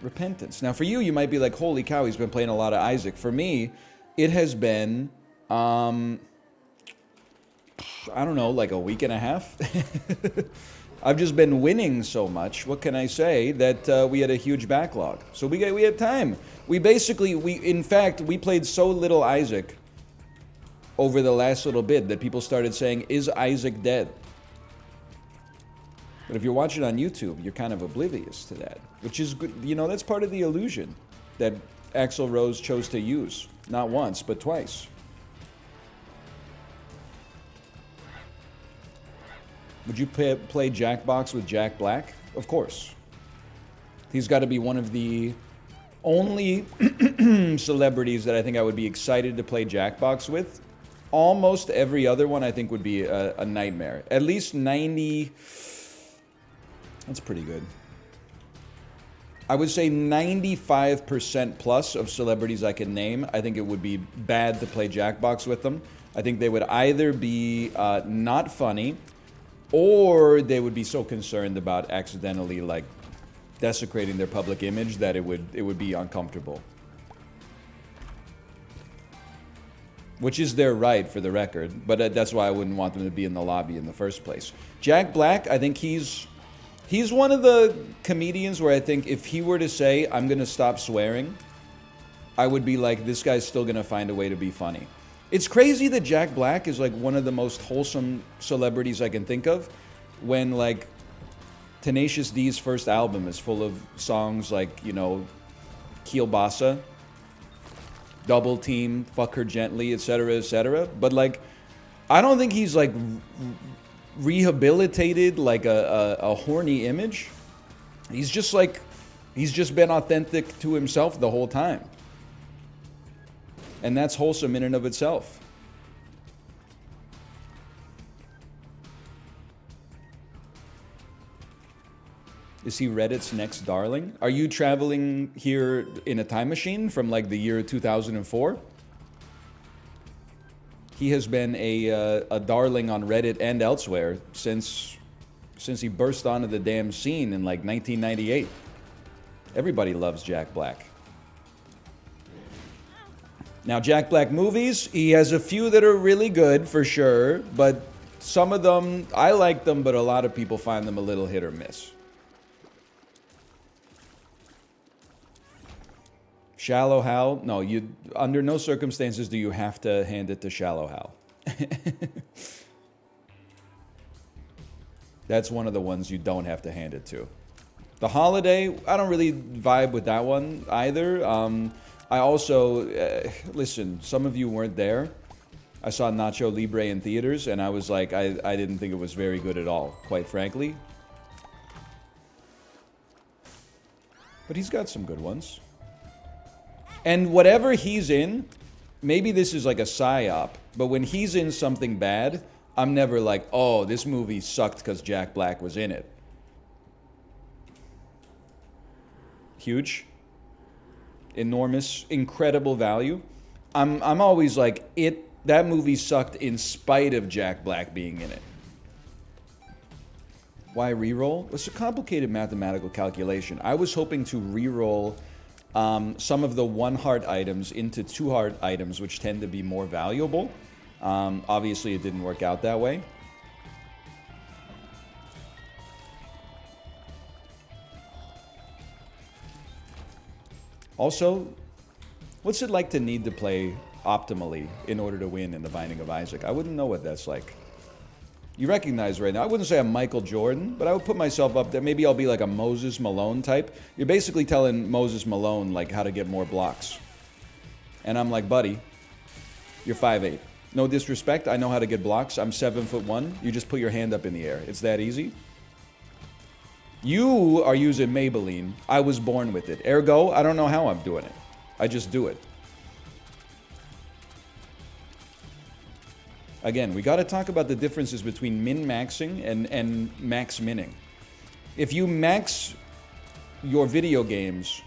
repentance. Now, for you, you might be like, holy cow, he's been playing a lot of Isaac. For me, it has been, I don't know, like a week and a half. I've just been winning so much. What can I say? That we had a huge backlog. So we had time. In fact, we played so little Isaac over the last little bit that people started saying, is Isaac dead? But if you're watching on YouTube, you're kind of oblivious to that, which is good. You know, that's part of the illusion that Axl Rose chose to use. Not once, but twice. Would you play Jackbox with Jack Black? Of course. He's got to be one of the only celebrities that I think I would be excited to play Jackbox with. Almost every other one I think would be a nightmare. At least 90... That's pretty good. I would say 95% plus of celebrities I can name, I think it would be bad to play Jackbox with them. I think they would either be not funny, or they would be so concerned about accidentally like desecrating their public image that it would be uncomfortable. Which is their right, for the record, but that's why I wouldn't want them to be in the lobby in the first place. Jack Black, I think he's one of the comedians where I think if he were to say, I'm going to stop swearing, I would be like, this guy's still going to find a way to be funny. It's crazy that Jack Black is like one of the most wholesome celebrities I can think of, when like Tenacious D's first album is full of songs like, you know, Kielbasa, Double Team, Fuck Her Gently, etc., etc. But like, I don't think he's like rehabilitated like a horny image. He's just been authentic to himself the whole time. And that's wholesome in and of itself. Is he Reddit's next darling? Are you traveling here in a time machine from like the year 2004? He has been a darling on Reddit and elsewhere since he burst onto the damn scene in like 1998. Everybody loves Jack Black. Now, Jack Black movies, he has a few that are really good for sure, but some of them, I like them, but a lot of people find them a little hit or miss. Shallow Hal? No, under no circumstances do you have to hand it to Shallow Hal. That's one of the ones you don't have to hand it to. The Holiday, I don't really vibe with that one either. I also, listen, some of you weren't there. I saw Nacho Libre in theaters, and I was like, I didn't think it was very good at all, quite frankly. But he's got some good ones. And whatever he's in, maybe this is like a psyop, but when he's in something bad, I'm never like, oh, this movie sucked because Jack Black was in it. Huge. Enormous, incredible value. I'm always like, that movie sucked in spite of Jack Black being in it. Why reroll? It's a complicated mathematical calculation. I was hoping to reroll some of the 1 heart items into 2 heart items, which tend to be more valuable. Obviously, it didn't work out that way. Also, what's it like to need to play optimally in order to win in The Binding of Isaac? I wouldn't know what that's like. You recognize right now, I wouldn't say I'm Michael Jordan, but I would put myself up there. Maybe I'll be like a Moses Malone type. You're basically telling Moses Malone like how to get more blocks. And I'm like, buddy, you're 5'8". No disrespect, I know how to get blocks. I'm 7'1". You just put your hand up in the air. It's that easy. You are using Maybelline. I was born with it. Ergo, I don't know how I'm doing it. I just do it. Again, we got to talk about the differences between min-maxing and max-minning. If you max your video games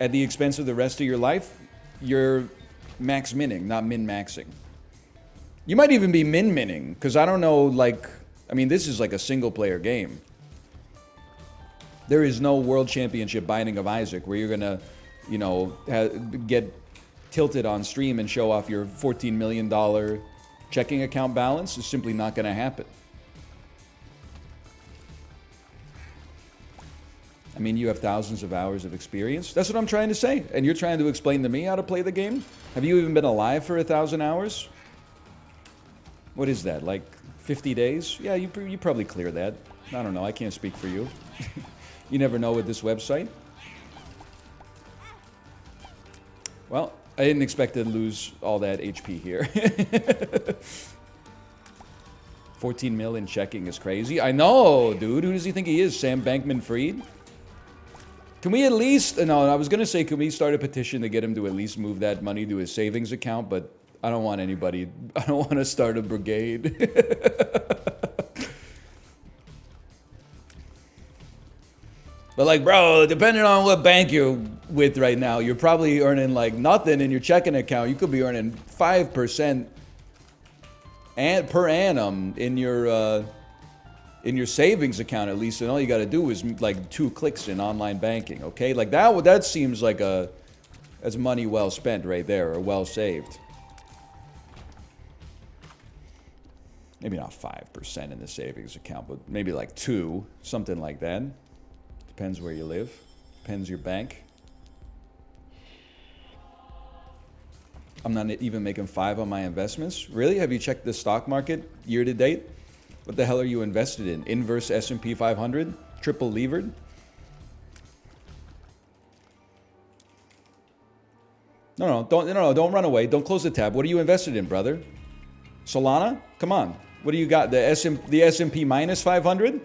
at the expense of the rest of your life, you're max-minning, not min-maxing. You might even be min-minning, because I don't know, like, I mean, this is like a single-player game. There is no World Championship Binding of Isaac where you're gonna, you know, get tilted on stream and show off your $14 million checking account balance. Is simply not gonna happen. I mean, you have thousands of hours of experience. That's what I'm trying to say. And you're trying to explain to me how to play the game? Have you even been alive for 1,000 hours? What is that, like 50 days? Yeah, you probably clear that. I don't know, I can't speak for you. You never know with this website. Well, I didn't expect to lose all that HP here. 14 mil in checking is crazy. I know, dude. Who does he think he is? Sam Bankman-Fried? Can we at least... No, I was going to say, can we start a petition to get him to at least move that money to his savings account? But I don't want anybody... I don't want to start a brigade. But like, bro, depending on what bank you're with right now, you're probably earning like nothing in your checking account. You could be earning 5% per annum in your savings account at least, and all you got to do is like 2 clicks in online banking. Okay, like that seems like that's money well spent right there, or well saved. Maybe not 5% in the savings account, but maybe like 2, something like that. Depends where you live. Depends your bank. I'm not even making 5 on my investments. Really? Have you checked the stock market year to date? What the hell are you invested in? Inverse S&P 500? Triple levered? No, don't run away. Don't close the tab. What are you invested in, brother? Solana? Come on. What do you got? The S&P minus 500?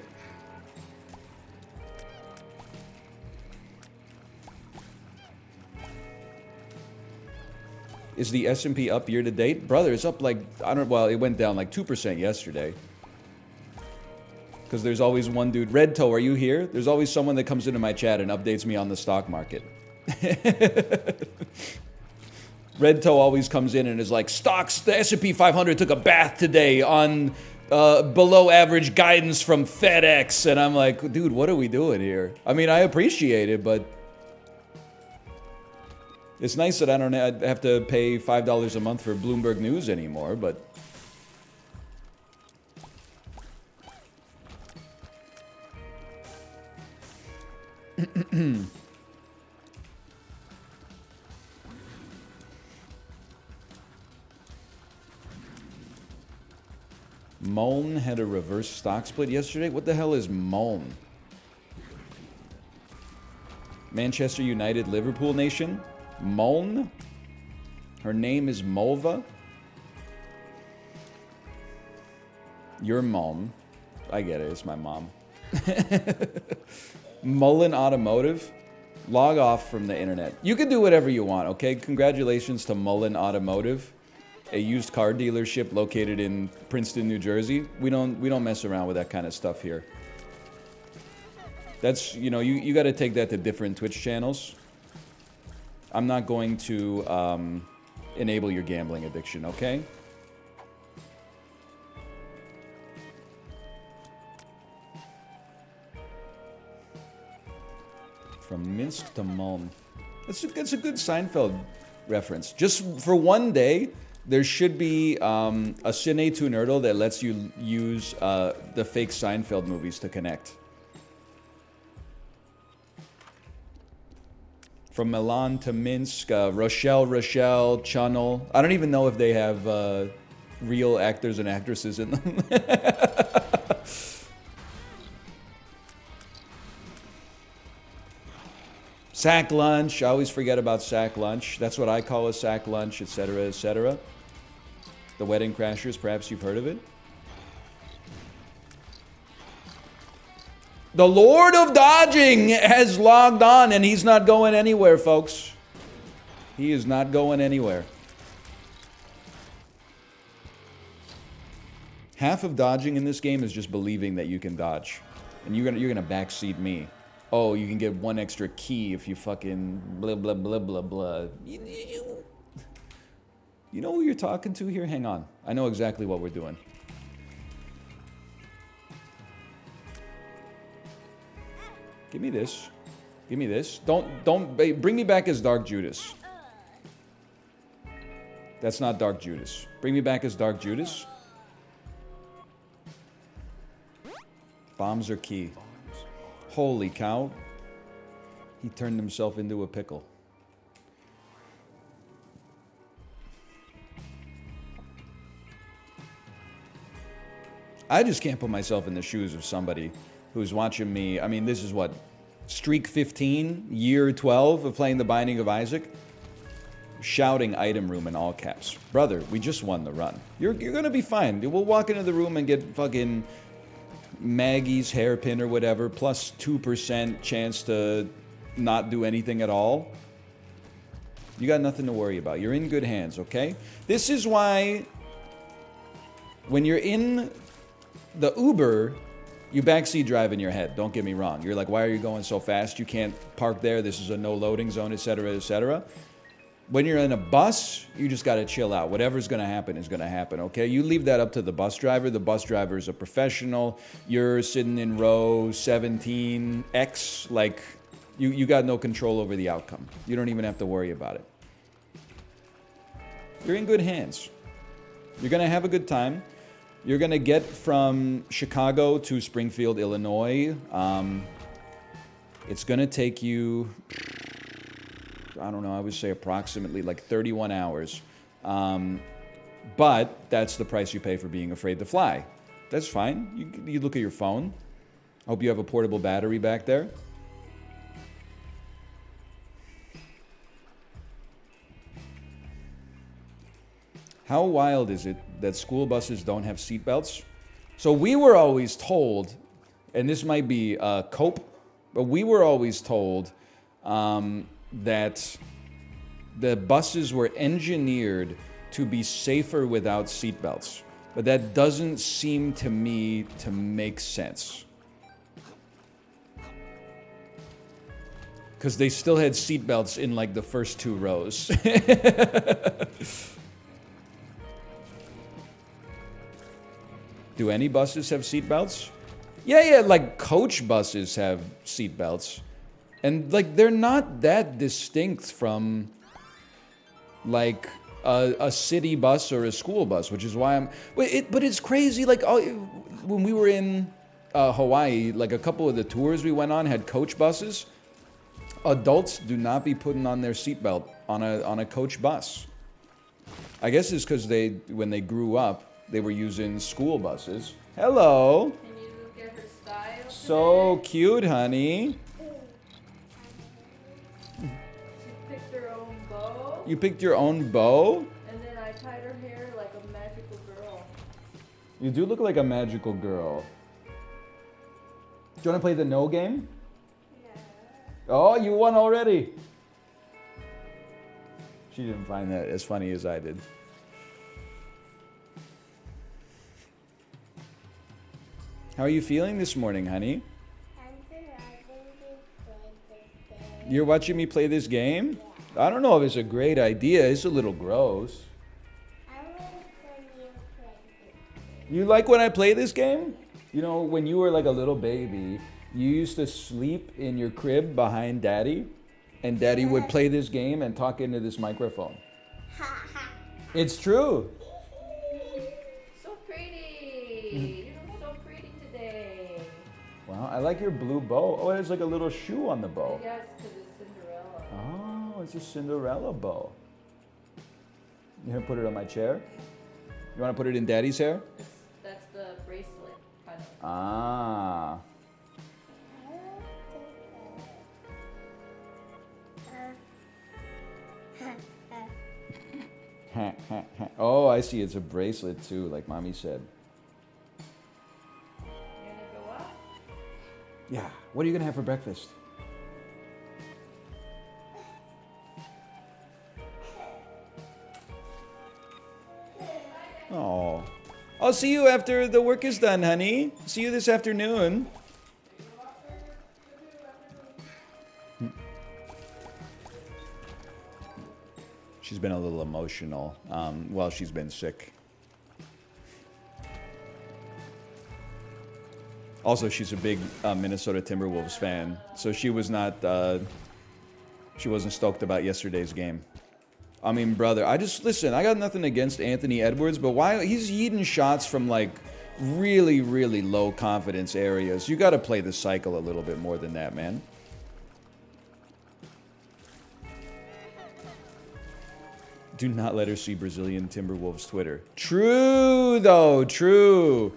Is the S&P up year to date? Brother, it's up like, well, it went down like 2% yesterday. Because there's always one dude. Red Toe, are you here? There's always someone that comes into my chat and updates me on the stock market. Red Toe always comes in and is like, stocks, the S&P 500 took a bath today on below average guidance from FedEx. And I'm like, dude, what are we doing here? I mean, I appreciate it, but it's nice that I don't have to pay $5 a month for Bloomberg News anymore, but... Muln had a reverse stock split yesterday? What the hell is Muln? Manchester United, Liverpool Nation? Muln? Her name is Mulva? Your mom. I get it, it's my mom. Mullen Automotive? Log off from the internet. You can do whatever you want, okay? Congratulations to Mullen Automotive, a used car dealership located in Princeton, New Jersey. We don't mess around with that kind of stuff here. That's, you know, you got to take that to different Twitch channels. I'm not going to enable your gambling addiction, okay? From Minsk to Mulm. It's a good Seinfeld reference. Just for one day, there should be a Cine to Nerdle that lets you use the fake Seinfeld movies to connect. From Milan to Minsk, Rochelle, Channel. I don't even know if they have real actors and actresses in them. Sack lunch. I always forget about sack lunch. That's what I call a sack lunch, etc., etc. The Wedding Crashers, perhaps you've heard of it. The Lord of Dodging has logged on, and he's not going anywhere, folks. He is not going anywhere. Half of dodging in this game is just believing that you can dodge. And you're gonna backseat me. Oh, you can get 1 extra key if you fucking blah, blah, blah, blah, blah. You know who you're talking to here? Hang on. I know exactly what we're doing. Give me this. Give me this. Don't bring me back as Dark Judas. That's not Dark Judas. Bring me back as Dark Judas. Bombs are key. Holy cow. He turned himself into a pickle. I just can't put myself in the shoes of somebody who's watching me. I mean, this is what? Streak 15, year 12 of playing The Binding of Isaac? Shouting item room in all caps. Brother, we just won the run. You're gonna be fine. We'll walk into the room and get fucking Maggie's hairpin or whatever, plus 2% chance to not do anything at all. You got nothing to worry about. You're in good hands, okay? This is why when you're in the Uber, you backseat drive in your head. Don't get me wrong. You're like, why are you going so fast? You can't park there. This is a no loading zone, etc., etc. When you're in a bus, you just got to chill out. Whatever's going to happen is going to happen, okay? You leave that up to the bus driver. The bus driver is a professional. You're sitting in row 17X. Like, you got no control over the outcome. You don't even have to worry about it. You're in good hands. You're going to have a good time. You're going to get from Chicago to Springfield, Illinois. It's going to take you, I don't know, I would say approximately like 31 hours. But that's the price you pay for being afraid to fly. That's fine. You look at your phone. I hope you have a portable battery back there. How wild is it that school buses don't have seatbelts? So we were always told, and this might be a cope, but we were always told that the buses were engineered to be safer without seatbelts. But that doesn't seem to me to make sense. Because they still had seatbelts in like the first 2 rows. Do any buses have seatbelts? Yeah, like coach buses have seatbelts. And like they're not that distinct from like a city bus or a school bus, which is why but it's crazy. Like when we were in Hawaii, like a couple of the tours we went on had coach buses. Adults do not be putting on their seatbelt on a coach bus. I guess it's because when they grew up, they were using school buses. Hello. Can you get her style So cute, honey. She picked her own bow. You picked your own bow? And then I tied her hair like a magical girl. You do look like a magical girl. Do you want to play the no game? Yeah. Oh, you won already. She didn't find that as funny as I did. How are you feeling this morning, honey? You're watching me play this game? I don't know if it's a great idea. It's a little gross. You like when I play this game? You know, when you were like a little baby, you used to sleep in your crib behind Daddy, and Daddy would play this game and talk into this microphone. It's true. So pretty. Wow, I like your blue bow. Oh, there's like a little shoe on the bow. Yes, because it's Cinderella. Oh, it's a Cinderella bow. You gonna put it on my chair? You want to put it in Daddy's hair? That's the bracelet, kind of. Ah. Oh, I see. It's a bracelet too, like Mommy said. Yeah. What are you going to have for breakfast? Oh. I'll see you after the work is done, honey. See you this afternoon. She's been a little emotional while she's been sick. Also, she's a big Minnesota Timberwolves fan, so she was not. She wasn't stoked about yesterday's game. I mean, brother, I got nothing against Anthony Edwards, but why he's eating shots from like really, really low confidence areas. You got to play the cycle a little bit more than that, man. Do not let her see Brazilian Timberwolves Twitter. True, though. True.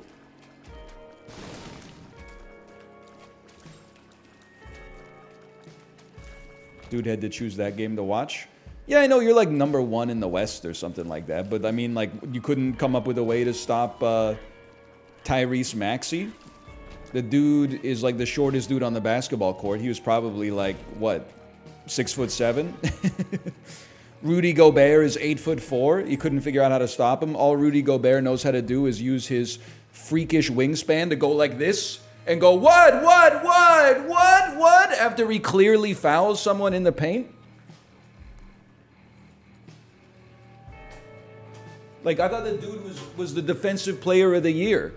Dude had to choose that game to watch. Yeah, I know you're like #1 in the West or something like that, but I mean, like, you couldn't come up with a way to stop Tyrese Maxey. The dude is like the shortest dude on the basketball court. He was probably like, what, 6'7"? Rudy Gobert is 8'4". You couldn't figure out how to stop him. All Rudy Gobert knows how to do is use his freakish wingspan to go like this and go, what, after he clearly fouls someone in the paint. Like, I thought the dude was the defensive player of the year.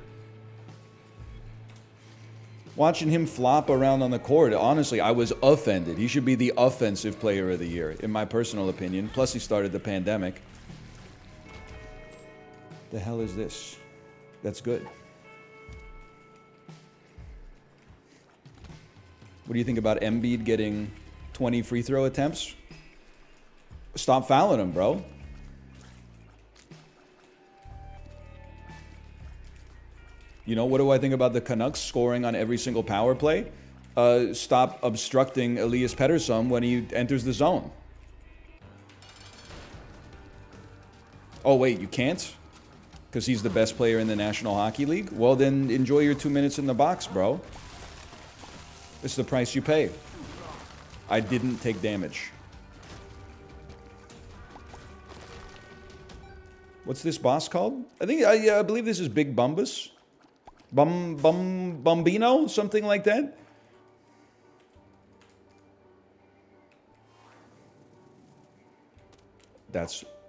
Watching him flop around on the court, honestly, I was offended. He should be the offensive player of the year, in my personal opinion. Plus, he started the pandemic. The hell is this? That's good. What do you think about Embiid getting 20 free throw attempts? Stop fouling him, bro. You know, what do I think about the Canucks scoring on every single power play? Stop obstructing Elias Pettersson when he enters the zone. Oh, wait, you can't? Because he's the best player in the National Hockey League? Well, then enjoy your 2 minutes in the box, bro. It's the price you pay. I didn't take damage. What's this boss called? I believe this is Big Bumbus. Bombino? Something like that?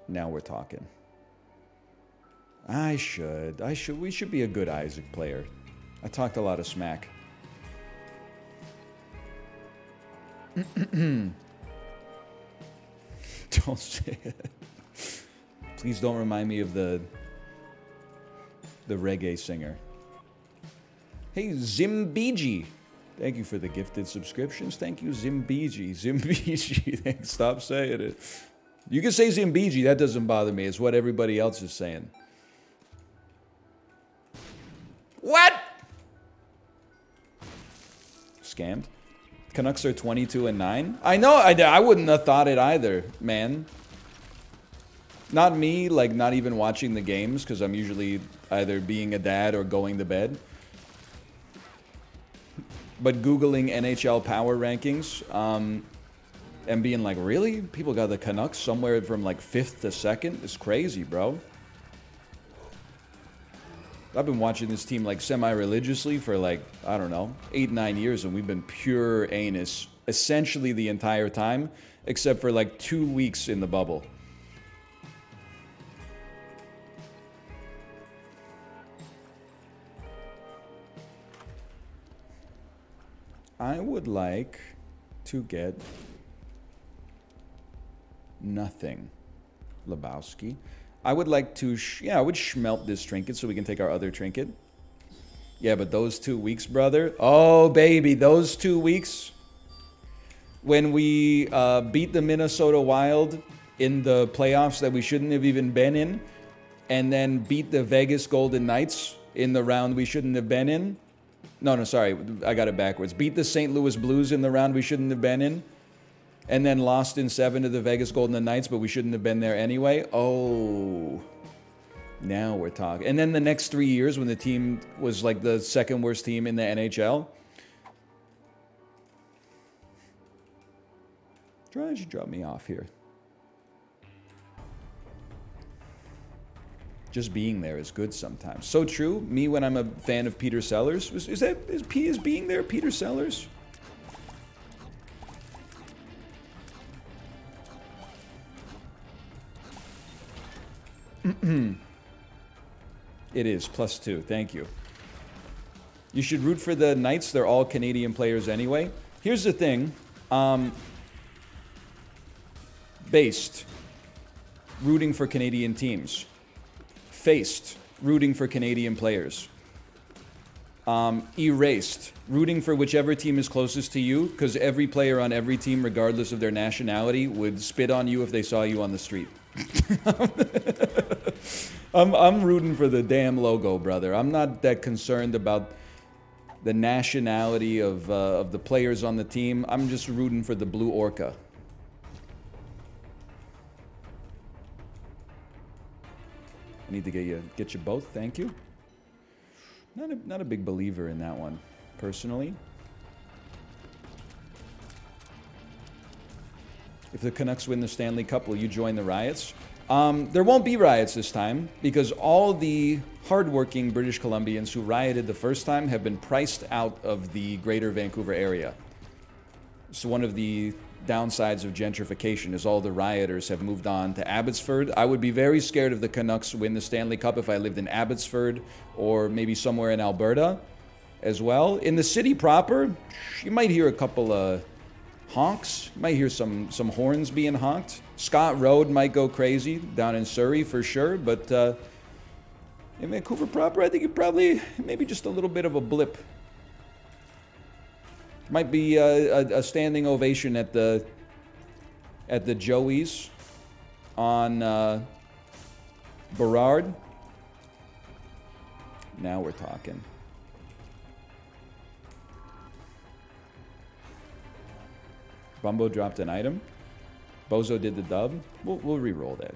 Now we're talking. We should be a good Isaac player. I talked a lot of smack. Don't say it. Please don't remind me of the reggae singer. Hey, Zimbiji. Thank you for the gifted subscriptions. Thank you, Zimbiji. Zimbiji. Stop saying it. You can say Zimbiji. That doesn't bother me. It's what everybody else is saying. What? Scammed. Canucks are 22-9. I know. I wouldn't have thought it either, man. Not me, like not even watching the games, because I'm usually either being a dad or going to bed. But Googling NHL power rankings and being like, really? People got the Canucks somewhere from like 5th to 2nd? It's crazy, bro. I've been watching this team like semi-religiously for like, I don't know, 8-9 years, and we've been pure anus essentially the entire time, except for like 2 weeks in the bubble. I would like to get nothing, Lebowski. I would like to, I would schmelt this trinket so we can take our other trinket. Yeah, but those 2 weeks, brother. Oh, baby, those 2 weeks. When we beat the Minnesota Wild in the playoffs that we shouldn't have even been in, and then beat the Vegas Golden Knights in the round we shouldn't have been in. No, sorry, I got it backwards. Beat the St. Louis Blues in the round we shouldn't have been in, and then lost in 7 to the Vegas Golden Knights, but we shouldn't have been there anyway. Oh, now we're talking. And then the next 3 years when the team was like the second worst team in the NHL. Try to drop me off here. Just being there is good sometimes. So true. Me when I'm a fan of Peter Sellers. Is being there Peter Sellers? It is +2. Thank you. You should root for the Knights. They're all Canadian players anyway. Here's the thing. Based. Rooting for Canadian teams. Faced. Rooting for Canadian players. Erased. Rooting for whichever team is closest to you, because every player on every team, regardless of their nationality, would spit on you if they saw you on the street. I'm rooting for the damn logo, brother. I'm not that concerned about the nationality of the players on the team. I'm just rooting for the blue orca. I need to get you both. Thank you. Not a big believer in that one, personally. If the Canucks win the Stanley Cup, will you join the riots? There won't be riots this time because all the hardworking British Columbians who rioted the first time have been priced out of the greater Vancouver area. So one of the downsides of gentrification is all the rioters have moved on to Abbotsford. I would be very scared if the Canucks win the Stanley Cup if I lived in Abbotsford or maybe somewhere in Alberta as well. In the city proper, you might hear a couple of honks. You might hear some horns being honked. Scott Road might go crazy down in Surrey for sure, but in Vancouver proper, I think it probably maybe just a little bit of a blip. Might be a standing ovation at the Joey's on Burrard. Now we're talking. Bumbo dropped an item. Bozo did the dub. We'll re-roll that.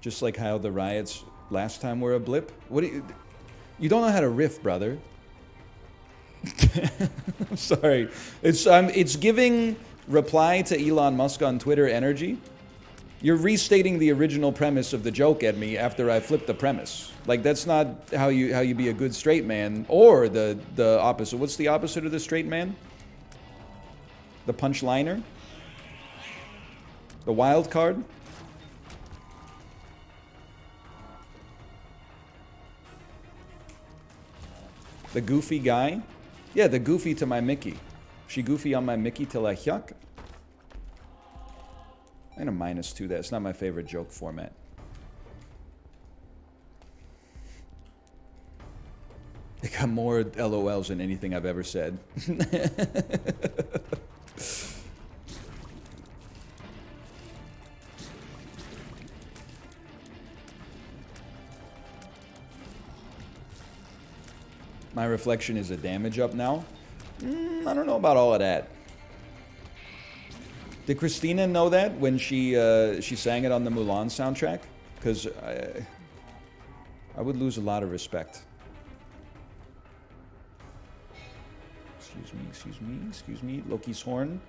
Just like how the riots last time were a blip. What do you don't know how to riff, brother. I'm sorry. It's giving reply to Elon Musk on Twitter energy. You're restating the original premise of the joke at me after I flipped the premise. Like that's not how you be a good straight man, or the opposite. What's the opposite of the straight man? The punchliner? The wild card? The goofy guy? Yeah, the goofy to my Mickey. She goofy on my Mickey till I yuck. I'm gonna -2 that. It's not my favorite joke format. They got more LOLs than anything I've ever said. My reflection is a damage up now. I don't know about all of that. Did Christina know that when she sang it on the Mulan soundtrack? Because I would lose a lot of respect. Excuse me. Loki's horn.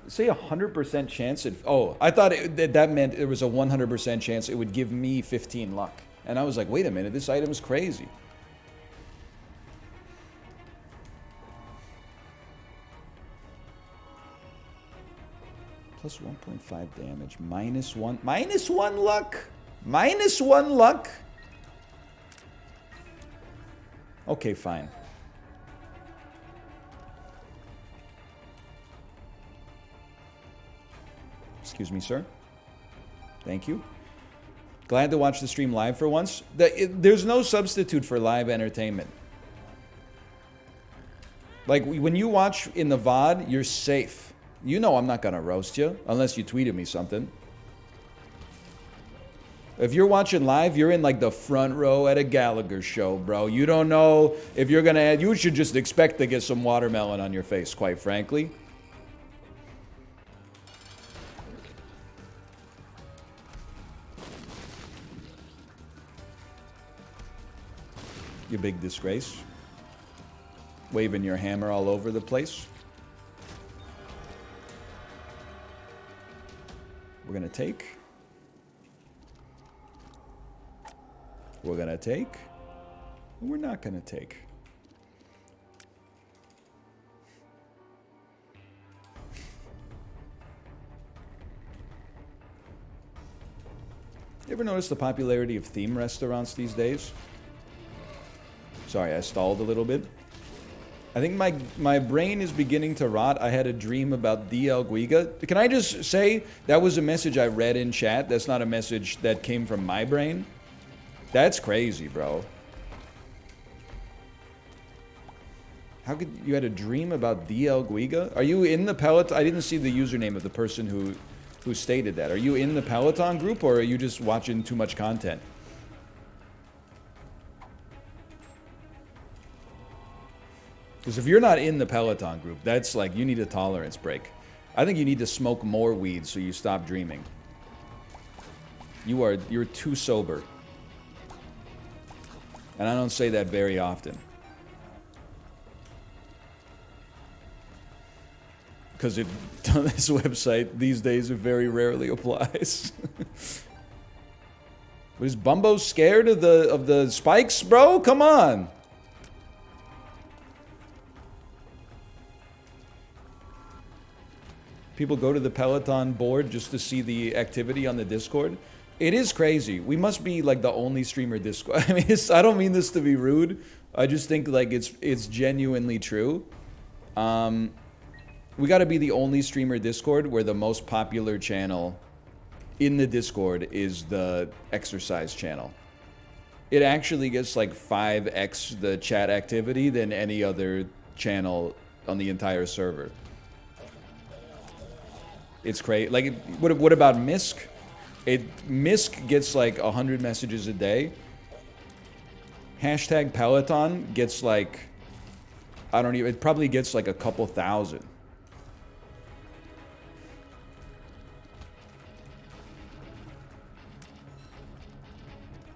Say 100% chance it... Oh, I thought that meant it was a 100% chance it would give me 15 luck. And I was like, wait a minute, this item's crazy. Plus 1.5 damage. -1. -1 luck. -1 luck. Okay, fine. Excuse me, sir. Thank you. Glad to watch the stream live for once. There's no substitute for live entertainment. Like, when you watch in the VOD, you're safe. You know I'm not going to roast you unless you tweeted me something. If you're watching live, you're in like the front row at a Gallagher show, bro. You don't know if you're going to add... You should just expect to get some watermelon on your face, quite frankly. You big disgrace. Waving your hammer all over the place. We're going to take. We're going to take. We're not going to take. You ever notice the popularity of theme restaurants these days? Sorry, I stalled a little bit. I think my brain is beginning to rot. I had a dream about DL Guiga. Can I just say that was a message I read in chat? That's not a message that came from my brain. That's crazy, bro. How could you had a dream about DL Guiga? Are you in the Peloton? I didn't see the username of the person who stated that. Are you in the Peloton group or are you just watching too much content? Because if you're not in the Peloton group, that's like you need a tolerance break. I think you need to smoke more weed so you stop dreaming. You're too sober. And I don't say that very often. Because on this website these days it very rarely applies. But is Bumbo scared of the spikes, bro? Come on. People go to the Peloton board just to see the activity on the Discord. It is crazy. We must be like the only streamer Discord. I mean, I don't mean this to be rude. I just think like it's genuinely true. We got to be the only streamer Discord where the most popular channel in the Discord is the exercise channel. It actually gets like 5x the chat activity than any other channel on the entire server. It's crazy. Like, what about Misk? Misk gets like 100 messages a day. Hashtag Peloton gets like, I don't even, it probably gets like a couple thousand.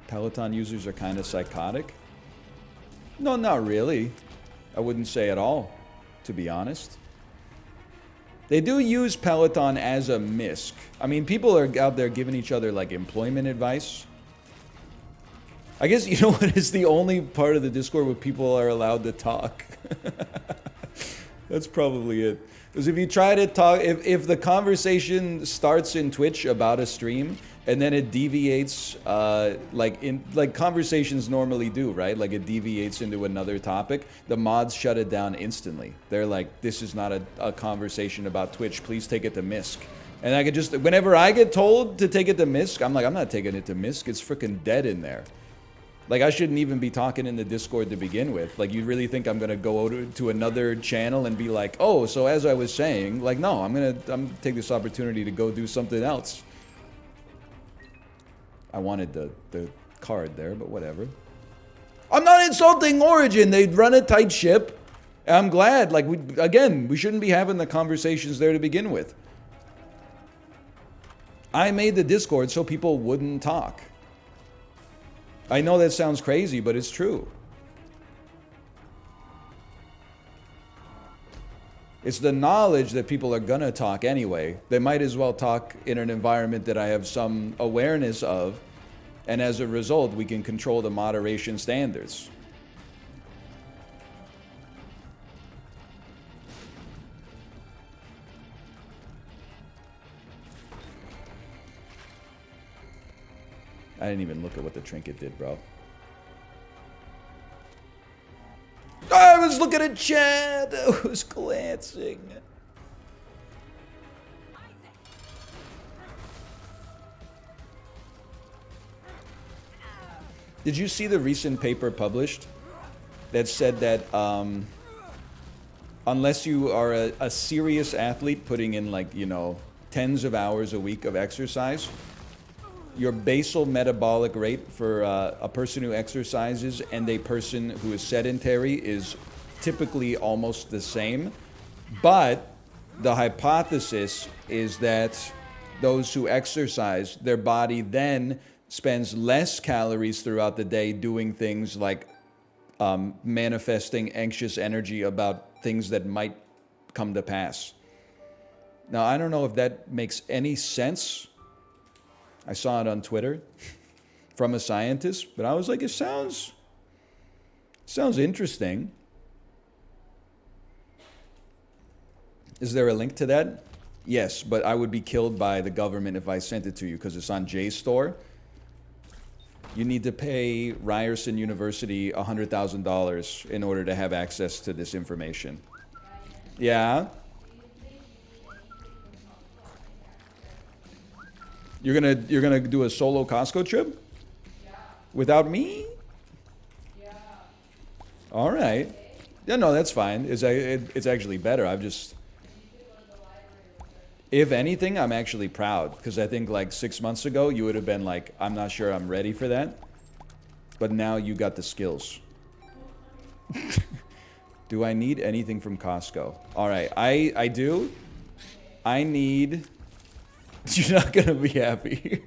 Peloton users are kind of psychotic. No, not really. I wouldn't say at all, to be honest. They do use Peloton as a MISC. I mean, people are out there giving each other like employment advice. I guess, you know what is the only part of the Discord where people are allowed to talk? That's probably it. Because if you try to talk, if the conversation starts in Twitch about a stream, and then it deviates, like conversations normally do, right? Like it deviates into another topic. The mods shut it down instantly. They're like, this is not a conversation about Twitch. Please take it to MISC. And I could just, whenever I get told to take it to MISC, I'm like, I'm not taking it to MISC. It's freaking dead in there. Like I shouldn't even be talking in the Discord to begin with. Like you really think I'm gonna go to another channel and be like, oh, so as I was saying, like no, I'm gonna take this opportunity to go do something else. I wanted the card there, but whatever. I'm not insulting Origin. They run a tight ship. I'm glad. Like, we shouldn't be having the conversations there to begin with. I made the Discord so people wouldn't talk. I know that sounds crazy, but it's true. It's the knowledge that people are gonna talk anyway. They might as well talk in an environment that I have some awareness of, and as a result, we can control the moderation standards. I didn't even look at what the trinket did, bro. I was looking at chat. I was glancing. Did you see the recent paper published that said that unless you are a serious athlete putting in like, you know, tens of hours a week of exercise, your basal metabolic rate for a person who exercises and a person who is sedentary is typically almost the same. But the hypothesis is that those who exercise, their body then spends less calories throughout the day doing things like manifesting anxious energy about things that might come to pass. Now, I don't know if that makes any sense. I saw it on Twitter from a scientist, but I was like, it sounds interesting. Is there a link to that? Yes, but I would be killed by the government if I sent it to you because it's on JSTOR. You need to pay Ryerson University $100,000 in order to have access to this information. Yeah? You're gonna do a solo Costco trip? Without me? All right. Yeah, no, that's fine. It's actually better. If anything, I'm actually proud because I think like 6 months ago you would have been like, I'm not sure I'm ready for that. But now you got the skills. Do I need anything from Costco? All right, I do. I need. You're not gonna be happy.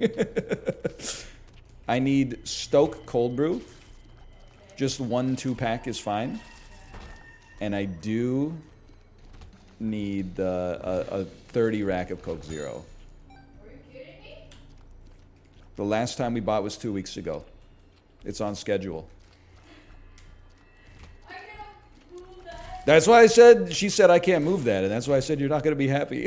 I need Stoke cold brew. Just 1 2-pack is fine. And I do need a 30 rack of Coke Zero. Are you kidding me? The last time we bought was 2 weeks ago. It's on schedule. I cannot move that. That's why I said, she said I can't move that, and that's why I said you're not going to be happy.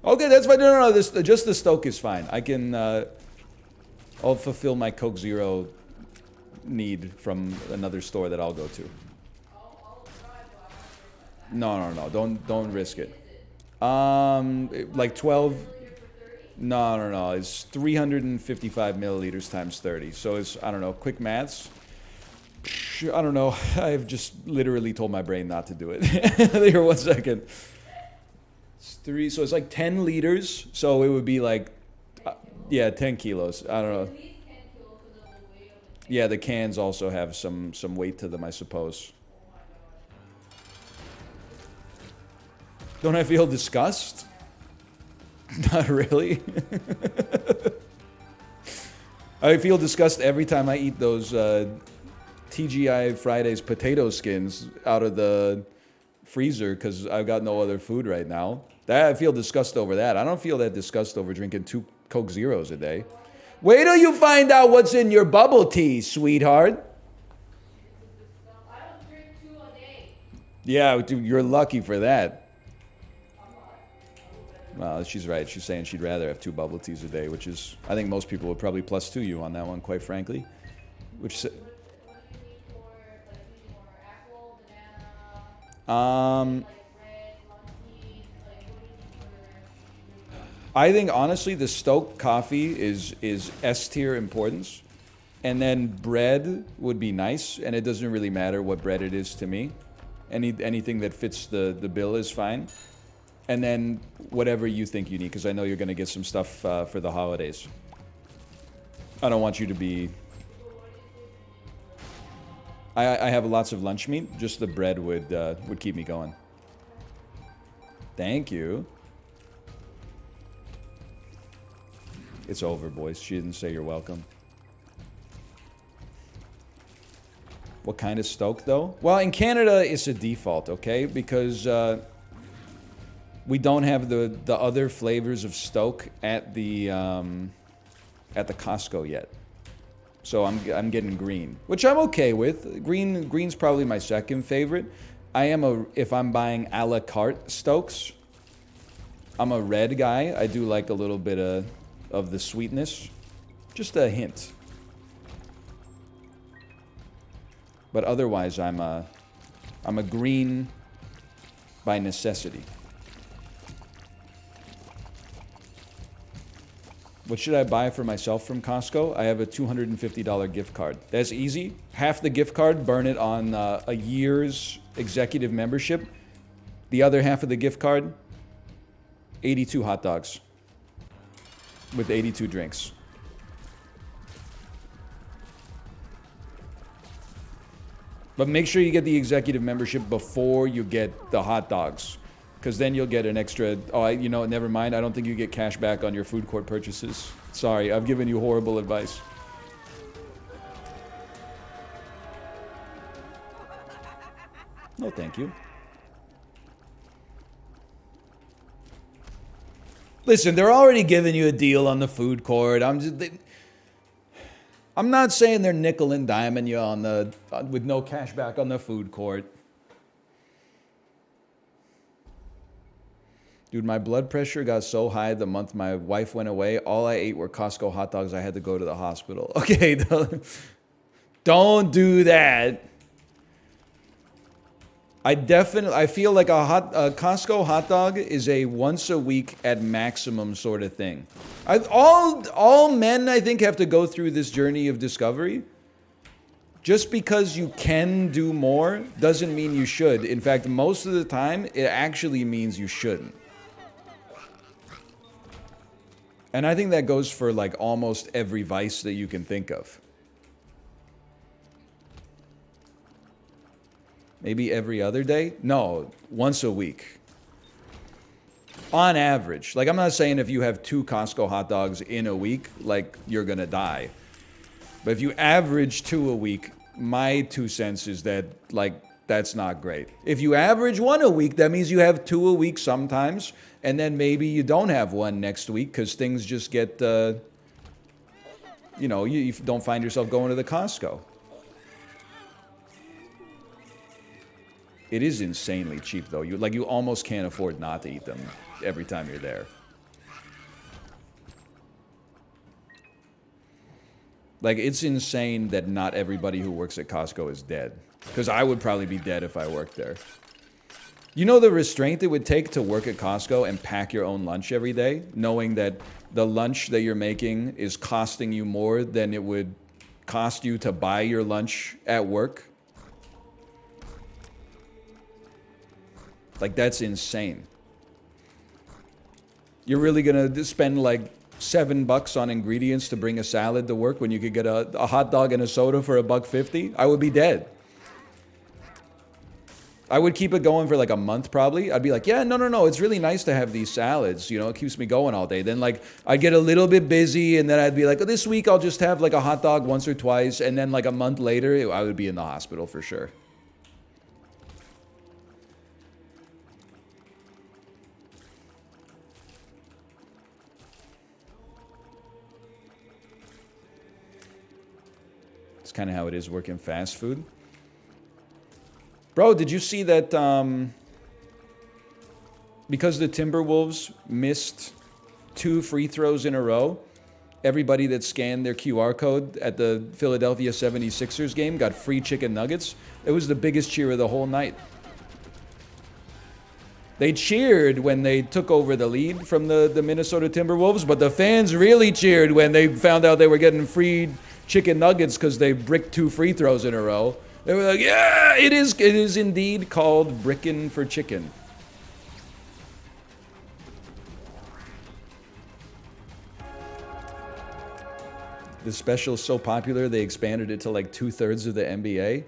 Okay, that's fine. No, just the Stoke is fine. I can, I'll fulfill my Coke Zero need from another store that I'll go to. I'll try, but I'm not sure about that. No, don't risk it. Like 12. No. It's 355 milliliters times 30. So it's, I don't know, quick maths. I don't know. I've just literally told my brain not to do it. Here, 1 second. It's 3, so it's like 10 liters. So it would be like, yeah, 10 kilos. I don't know. At least 10 kilos because of the weight of the can. Yeah, the cans also have some weight to them, I suppose. Oh my gosh. Don't I feel disgust? Not really. I feel disgust every time I eat those TGI Fridays potato skins out of the freezer because I've got no other food right now. I feel disgust over that. I don't feel that disgust over drinking 2 Coke Zeros a day. Wait till you find out what's in your bubble tea, sweetheart. I don't drink 2 a day. Yeah, dude, you're lucky for that. Well, she's right. She's saying she'd rather have 2 bubble teas a day, which is, I think most people would probably +2 you on that one, quite frankly. Which, What do you need for, like, do you need more apple, banana, like bread, lunch meat, like, what do you need for? I think honestly, the Stoke coffee is S tier importance, and then bread would be nice, and it doesn't really matter what bread it is to me. Anything that fits the bill is fine. And then whatever you think you need, because I know you're going to get some stuff for the holidays. I don't want you to be... I have lots of lunch meat. Just the bread would keep me going. Thank you. It's over, boys. She didn't say you're welcome. What kind of Stoke, though? Well, in Canada, it's a default, okay? Because... we don't have the other flavors of Stoke at the Costco yet, so I'm getting green, which I'm okay with. Green's probably my second favorite. If I'm buying a la carte Stokes, I'm a red guy. I do like a little bit of the sweetness, just a hint. But otherwise, I'm a green by necessity. What should I buy for myself from Costco? I have a $250 gift card. That's easy. Half the gift card, burn it on a year's executive membership. The other half of the gift card, 82 hot dogs with 82 drinks. But make sure you get the executive membership before you get the hot dogs. Because then you'll get an extra, never mind. I don't think you get cash back on your food court purchases. Sorry, I've given you horrible advice. No, thank you. Listen, they're already giving you a deal on the food court. I'm not saying they're nickel and diming you with no cash back on the food court. Dude, my blood pressure got so high the month my wife went away. All I ate were Costco hot dogs. I had to go to the hospital. Okay, don't do that. I feel like a Costco hot dog is a once a week at maximum sort of thing. All men, I think, have to go through this journey of discovery. Just because you can do more doesn't mean you should. In fact, most of the time, it actually means you shouldn't. And I think that goes for like almost every vice that you can think of. Maybe every other day? No, once a week. On average. Like, I'm not saying if you have 2 Costco hot dogs in a week, like, you're gonna die. But if you average 2 a week, my 2 cents is that, like, that's not great. If you average 1 a week, that means you have 2 a week sometimes, and then maybe you don't have 1 next week because things just get, you know, you don't find yourself going to the Costco. It is insanely cheap, though. You almost can't afford not to eat them every time you're there. Like, it's insane that not everybody who works at Costco is dead. Because I would probably be dead if I worked there. You know the restraint it would take to work at Costco and pack your own lunch every day, knowing that the lunch that you're making is costing you more than it would cost you to buy your lunch at work? Like, that's insane. You're really gonna spend like $7 on ingredients to bring a salad to work when you could get a hot dog and a soda for $1.50? I would be dead. I would keep it going for like a month probably. I'd be like, yeah, no, it's really nice to have these salads. You know, it keeps me going all day. Then like I'd get a little bit busy and then I'd be like, oh, this week I'll just have like a hot dog once or twice. And then like a month later, I would be in the hospital for sure. It's kind of how it is working fast food. Bro, did you see that because the Timberwolves missed 2 free throws in a row, everybody that scanned their QR code at the Philadelphia 76ers game got free chicken nuggets? It was the biggest cheer of the whole night. They cheered when they took over the lead from the Minnesota Timberwolves, but the fans really cheered when they found out they were getting free chicken nuggets because they bricked 2 free throws in a row. They were like, yeah, it is indeed called brickin' for chicken. The special's so popular, they expanded it to like 2/3 of the NBA.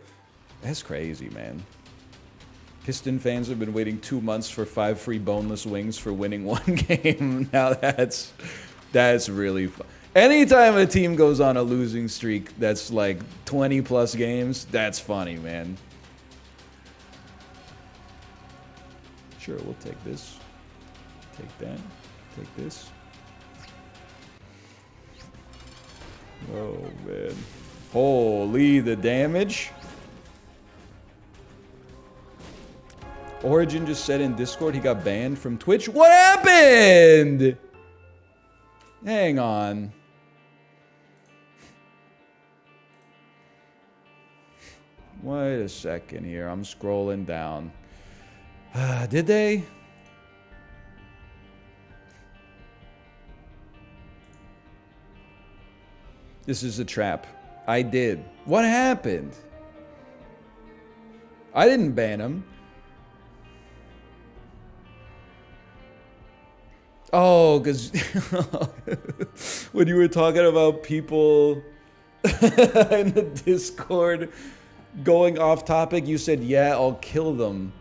That's crazy, man. Piston fans have been waiting 2 months for 5 free boneless wings for winning 1 game. Now that's really fun. Anytime a team goes on a losing streak that's like 20 plus games, that's funny, man. Sure, we'll take this. Take that. Take this. Oh, man. Holy, the damage. Origin just said in Discord he got banned from Twitch. What happened? Hang on. Wait a second here. I'm scrolling down. Did they? This is a trap. I did. What happened? I didn't ban him. Oh, because when you were talking about people in the Discord going off topic, you said, yeah, I'll kill them.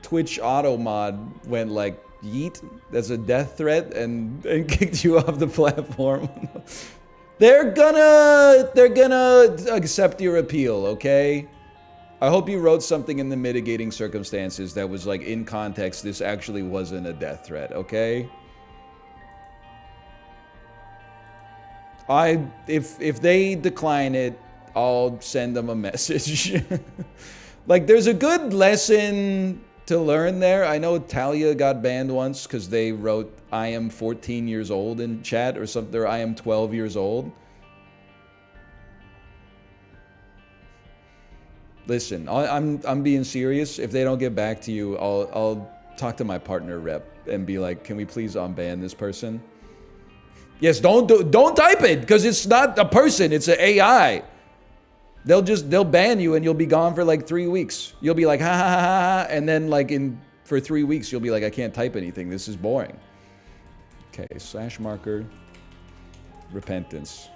Twitch auto mod went like, yeet, that's a death threat, and kicked you off the platform. They're gonna accept your appeal, okay? I hope you wrote something in the mitigating circumstances that was like, in context, this actually wasn't a death threat, okay? If they decline it, I'll send them a message. Like, there's a good lesson to learn there. I know Talia got banned once because they wrote I am 14 years old in chat or something, or I am 12 years old. Listen, I'm being serious. If they don't get back to you, I'll talk to my partner rep and be like, can we please unban this person? Yes, don't type it because it's not a person, it's an AI. They'll ban you and you'll be gone for like 3 weeks. You'll be like ha ha ha ha, and then like for 3 weeks you'll be like, I can't type anything. This is boring. Okay, slash marker repentance.